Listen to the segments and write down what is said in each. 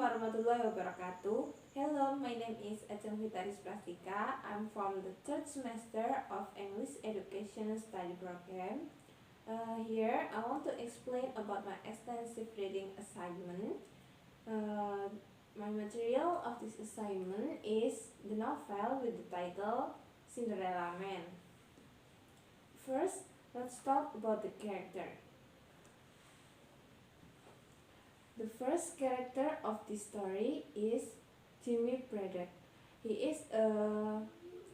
warahmatullahi wabarakatuh. Hello, my name is Ajeng Fitaris Prastika. I'm from the third semester of English Education Study Program. Here, I want to explain about my extensive reading assignment. My material of this assignment is the novel with the title Cinderella Man. First, let's talk about the character. The first character of this story is Jimmy Braddock. He is the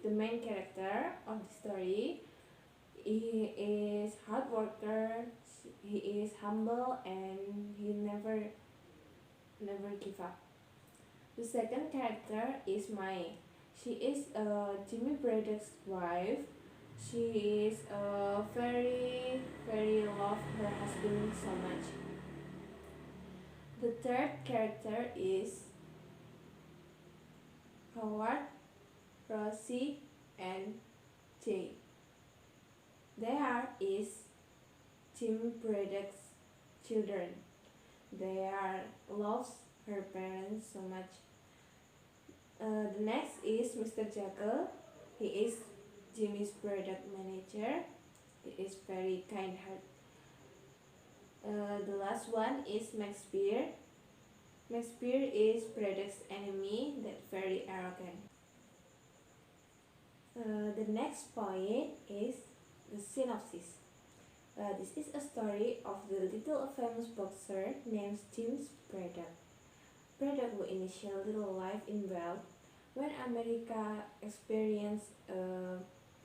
main character of the story. He is hard worker, he is humble, and he never give up. The second character is Mai. She is Jimmy Braddock's wife. She is very love her husband so much. The third character is Howard, Rosie, and Jay. They are Jim Braddock's children. They loves her parents so much. The next is Mr. Jekyll. He is Jimmy's Braddock manager. He is very kind-hearted. The last one is Max Beer. Max Beer is Braddock's enemy, that very arrogant. The next point is the synopsis. This is a story of the little famous boxer named James Braddock. Braddock who initially lived in wealth when America experienced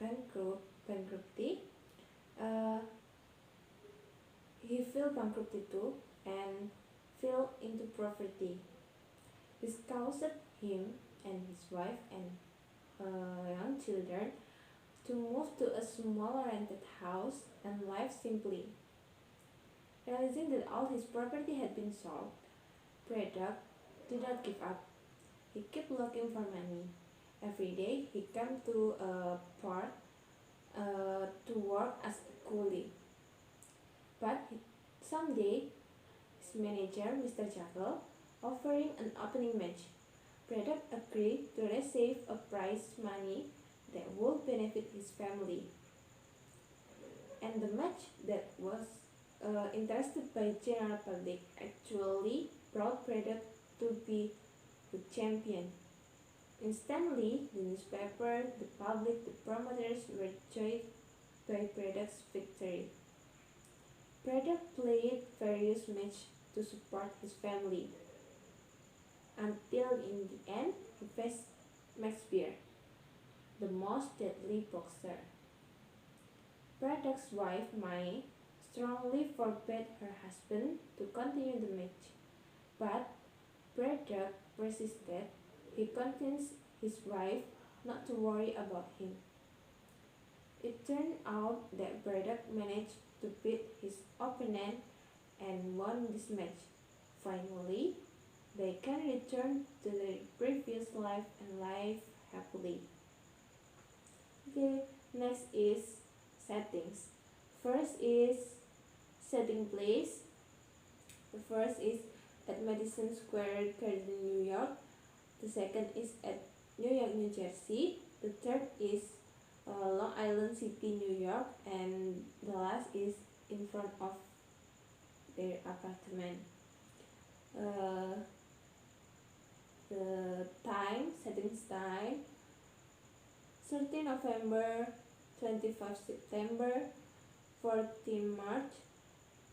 bankruptcy. He fell bankruptcy too and fell into poverty. This caused him and his wife and young children to move to a small rented house and live simply. Realizing that all his property had been sold, Braddock did not give up. He kept looking for money. Every day he came to a port to work as a coolie. But someday, his manager, Mr. Jekyll, offering an opening match. Braddock agreed to receive a prize money that would benefit his family. And the match that was interested by general public actually brought Braddock to be the champion. Instantly, the newspaper, the public, the promoters were joyed by Braddock's victory. Braddock played various matches to support his family, until in the end he faced Max Beer, the most deadly boxer. Braddock's wife, Mai, strongly forbade her husband to continue the match, but Braddock persisted. He convinced his wife not to worry about him. It turned out that Braddock managed to beat his opponent and won this match. Finally, they can return to their previous life and live happily. Okay, next is settings. First is setting place. The first is at Madison Square Garden, New York. The second is at New York, New Jersey. The third is Long Island City, New York, and the last is in front of their apartment. The settings time, 13 November, 25 September, 14 March,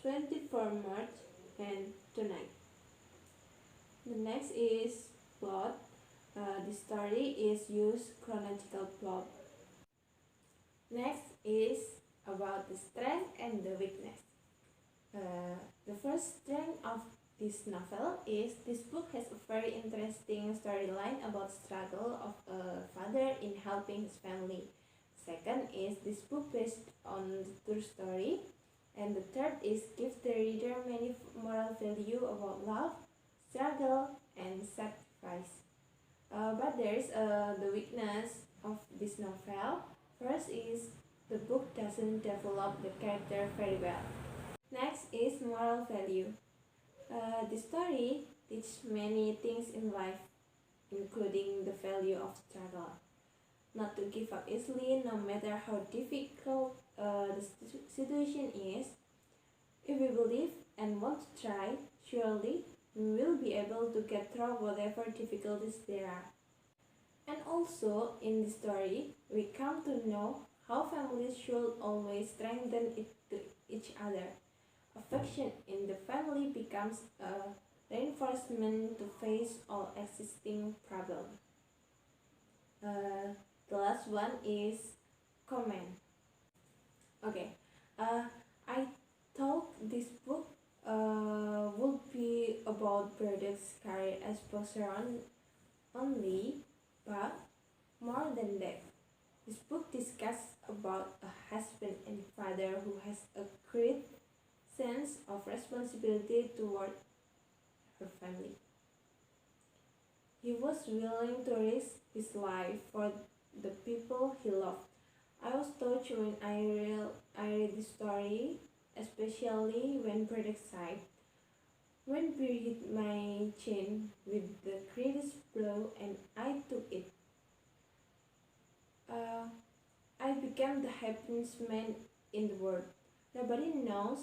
24 March, and tonight. The next is plot. The story is used chronological plot. Next is about the strength and the weakness. The first strength of this novel is this book has a very interesting storyline about struggle of a father in helping his family. Second is this book based on the true story. And the third is gives the reader many moral value about love, struggle, and sacrifice. But there is the weakness of this novel. First is the book doesn't develop the character very well. Next is moral value. The story teach many things in life, including the value of struggle. Not to give up easily, no matter how difficult the situation is. If we believe and want to try, surely we will be able to get through whatever difficulties there are. And also, in this story, we come to know how families should always strengthen each other. Affection in the family becomes a reinforcement to face all existing problems. The last one is comment. Okay, I thought this book would be about Braddock's career as boxer only, but more than that. This book discusses about a husband and father who has a great sense of responsibility toward her family. He was willing to risk his life for the people he loved. I was touched when I read the story, especially when Braddock sighed. When beer hit my chin with the greatest blow and I took it, uh, I became the happiest man in the world. Nobody knows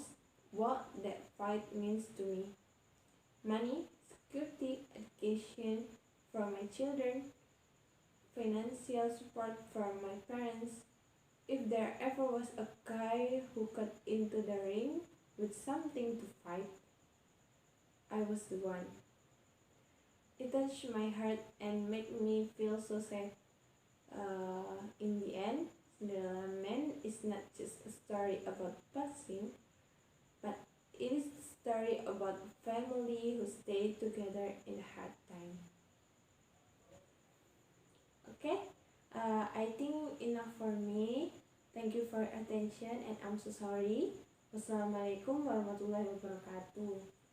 what that fight means to me. Money, security, education for my children, financial support from my parents. If there ever was a guy who got into the ring with something to fight, I was the one. It touched my heart and made me feel so sad. In the end, Cinderella Man is not just a story about boxing, but it is a story about a family who stayed together in a hard time. Okay, I think enough for me. Thank you for your attention and I'm so sorry. Wassalamualaikum warahmatullahi wabarakatuh.